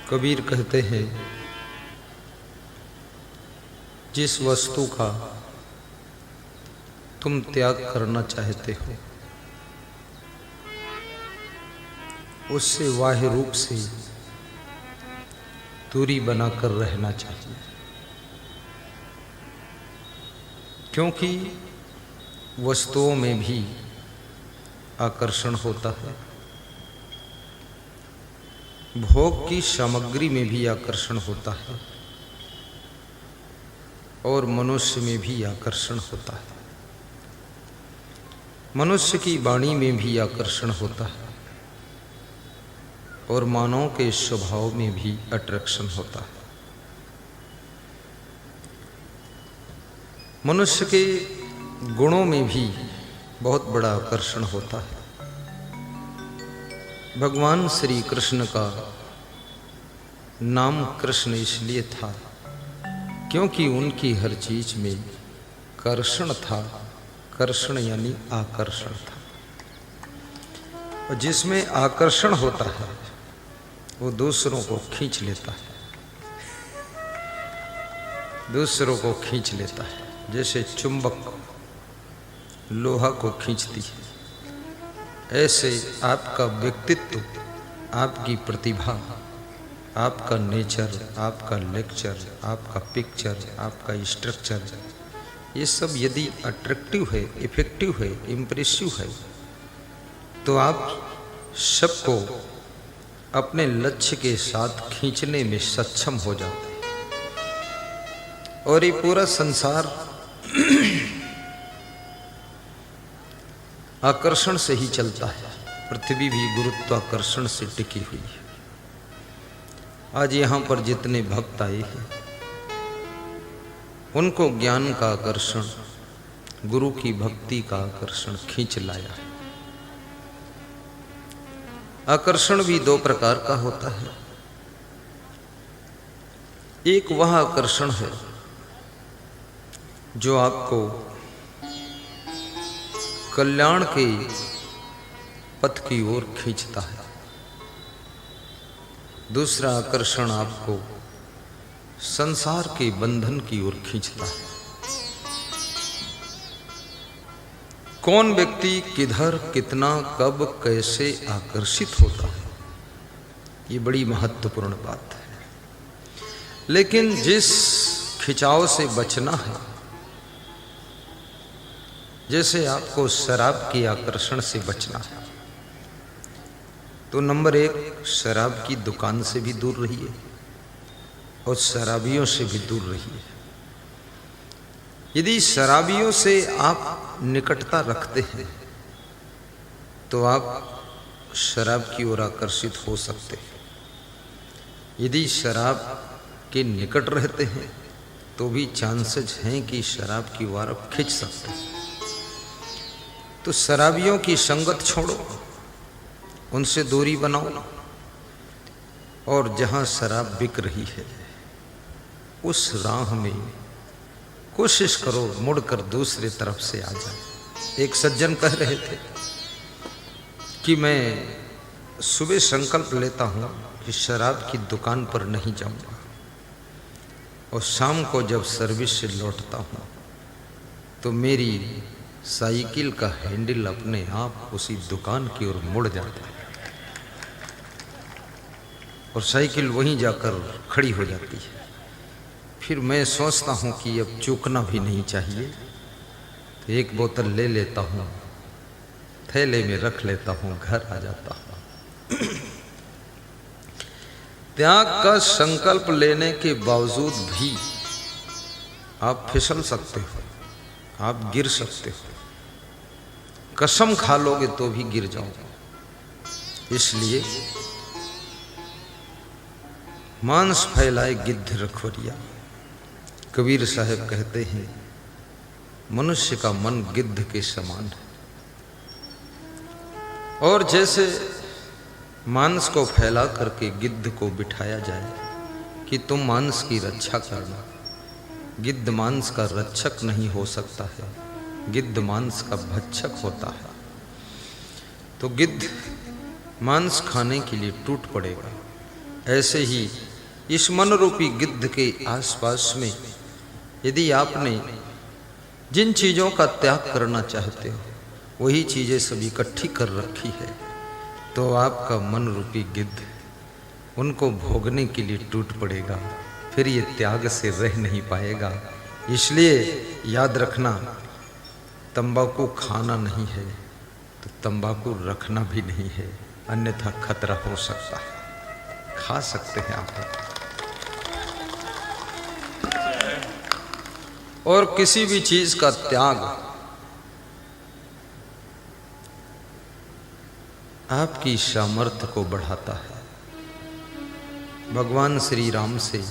कबीर कहते हैं, जिस वस्तु का तुम त्याग करना चाहते हो उससे बाह्य रूप से दूरी बनाकर रहना चाहिए, क्योंकि वस्तुओं में भी आकर्षण होता है, भोग की सामग्री में भी आकर्षण होता है और मनुष्य में भी आकर्षण होता है। मनुष्य की वाणी में भी आकर्षण होता है और मानव के स्वभाव में भी अट्रैक्शन होता है। मनुष्य के गुणों में भी बहुत बड़ा आकर्षण होता है। भगवान श्री कृष्ण का नाम कृष्ण इसलिए था क्योंकि उनकी हर चीज में कर्षण था। कर्षण यानी आकर्षण था, और जिसमें आकर्षण होता है वो दूसरों को खींच लेता है, दूसरों को खींच लेता है। जैसे चुंबक लोहा को खींचती है, ऐसे आपका व्यक्तित्व, आपकी प्रतिभा, आपका नेचर, आपका लेक्चर, आपका पिक्चर, आपका स्ट्रक्चर, ये सब यदि अट्रैक्टिव है, इफेक्टिव है, इम्प्रेसिव है, तो आप सबको अपने लक्ष्य के साथ खींचने में सक्षम हो जाते हैं। और ये पूरा संसार आकर्षण से ही चलता है। पृथ्वी भी गुरुत्वाकर्षण से टिकी हुई है। आज यहाँ पर जितने भक्त आए हैं उनको ज्ञान का आकर्षण, गुरु की भक्ति का आकर्षण खींच लाया है। आकर्षण भी दो प्रकार का होता है। एक वह आकर्षण है जो आपको कल्याण के पथ की ओर खींचता है। दूसरा आकर्षण आपको संसार के बंधन की ओर खींचता है। कौन व्यक्ति किधर, कितना, कब, कैसे आकर्षित होता है, ये बड़ी महत्वपूर्ण बात है। लेकिन जिस खिंचाव से बचना है, जैसे आपको शराब के आकर्षण से बचना है, तो नंबर 1, शराब की दुकान से भी दूर रहिए और शराबियों से भी दूर रहिए। यदि शराबियों से आप निकटता रखते हैं तो आप शराब की ओर आकर्षित हो सकते हैं। यदि शराब के निकट रहते हैं तो भी चांसेस हैं कि शराब की ओर आप खिंच सकते हैं। तो शराबियों की संगत छोड़ो, उनसे दूरी बनाओ, और जहां शराब बिक रही है उस राह में कोशिश करो मुड़कर दूसरी तरफ से आ जाए। एक सज्जन कह रहे थे कि मैं सुबह संकल्प लेता हूं कि शराब की दुकान पर नहीं जाऊंगा, और शाम को जब सर्विस से लौटता हूं तो मेरी साइकिल का हैंडल अपने आप उसी दुकान की ओर मुड़ जाता है और साइकिल वहीं जाकर खड़ी हो जाती है। फिर मैं सोचता हूं कि अब चूकना भी नहीं चाहिए, तो एक बोतल ले लेता हूं, थैले में रख लेता हूं, घर आ जाता हूं। त्याग का संकल्प लेने के बावजूद भी आप फिसल सकते हो, आप गिर सकते हो, कसम खा लोगे तो भी गिर जाओगे। इसलिए मांस फैलाए गिद्ध रखवरिया। कबीर साहब कहते हैं, मनुष्य का मन गिद्ध के समान है, और जैसे मांस को फैला करके गिद्ध को बिठाया जाए कि तुम मांस की रक्षा करना, गिद्ध मांस का रक्षक नहीं हो सकता है, गिद्ध मांस का भक्षक होता है। तो गिद्ध मांस खाने के लिए टूट पड़ेगा, ऐसे ही इस मन रूपी गिद्ध के आसपास में यदि आपने जिन चीज़ों का त्याग करना चाहते हो वही चीज़ें सब इकट्ठी कर रखी है, तो आपका मन रूपी गिद्ध उनको भोगने के लिए टूट पड़ेगा, फिर ये त्याग से रह नहीं पाएगा। इसलिए याद रखना, तंबाकू खाना नहीं है तो तंबाकू रखना भी नहीं है, अन्यथा खतरा हो सकता है। खा सकते हैं आप, और किसी भी चीज का त्याग आपकी सामर्थ्य को बढ़ाता है। भगवान श्री राम से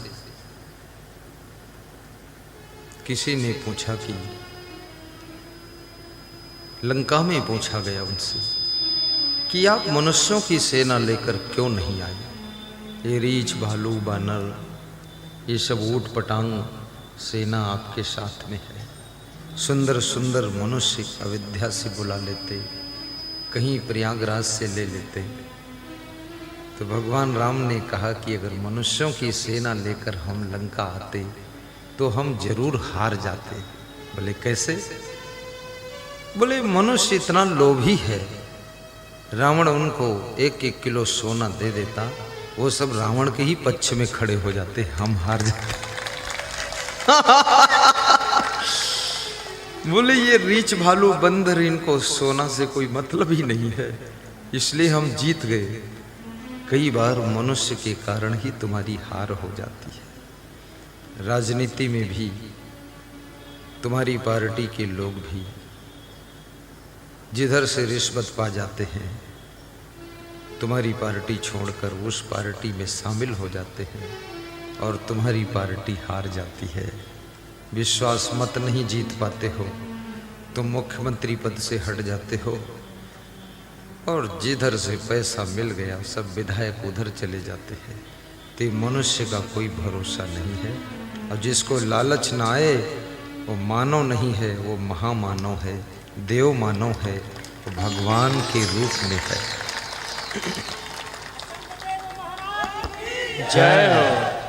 किसी ने पूछा कि लंका में पूछा गया उनसे कि आप मनुष्यों की सेना लेकर क्यों नहीं आए? ये रीछ भालू बानर ये सब ऊट पटांग सेना आपके साथ में है। सुंदर सुंदर मनुष्य अयोध्या से बुला लेते, कहीं प्रयागराज से ले लेते। तो भगवान राम ने कहा कि अगर मनुष्यों की सेना लेकर हम लंका आते तो हम जरूर हार जाते। बोले कैसे? बोले मनुष्य इतना लोभी है, रावण उनको 1-1 किलो सोना दे देता, वो सब रावण के ही पक्ष में खड़े हो जाते, हम हार जाते। बोले ये रीछ भालू बंदर, इनको सोना से कोई मतलब ही नहीं है, इसलिए हम जीत गए। कई बार मनुष्य के कारण ही तुम्हारी हार हो जाती है। राजनीति में भी तुम्हारी पार्टी के लोग भी जिधर से रिश्वत पा जाते हैं, तुम्हारी पार्टी छोड़कर उस पार्टी में शामिल हो जाते हैं और तुम्हारी पार्टी हार जाती है। विश्वास मत नहीं जीत पाते हो, तुम मुख्यमंत्री पद से हट जाते हो और जिधर से पैसा मिल गया सब विधायक उधर चले जाते हैं। तो मनुष्य का कोई भरोसा नहीं है, और जिसको लालच ना आए वो मानव नहीं है, वो महामानव है, देव मानव है, वो भगवान के रूप में है। जय हो।